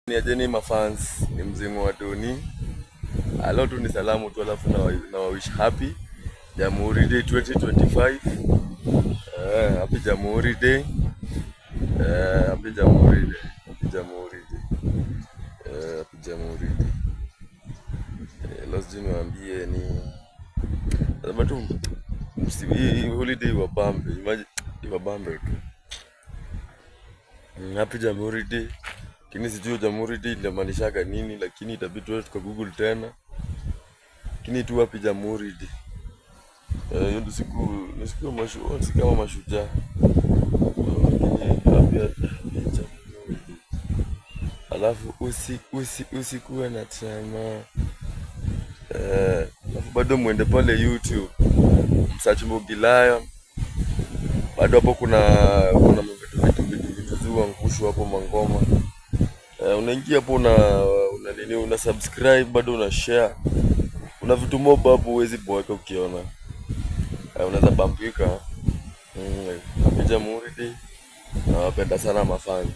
Ni ajeni mafans, ni mzimu wa Doni. Leo tu ni salamu tu, alafu na wish happy Jamhuri Day 2025. Happy Jamhuri Day. Happy Jamhuri Day. Happy Jamhuri Day. Happy Jamhuri Day. Leo sijui niwaambie ni lazima tu hii holiday wabambe. Imagine wabambe tu. Happy Jamhuri Day. Lakini sijui Jamhuri Day inamaanishaga nini, lakini itabidi tu tuka Google tena. Lakini tu Happy Jamhuri Day. Hiyo ndio siku kama mashujaa. Alafu usikuwe na tamaa. Alafu bado muende pale YouTube msearch Mbogi Lion. Bado hapo kuna vitu zuangushu hapo mangoma. Unaingia hapo una subscribe, bado una share. Una vitu mob hapo huwezi boeka ukiona. Unaweza bambika. Happy Jamhuri Day. Nawapenda sana mafans.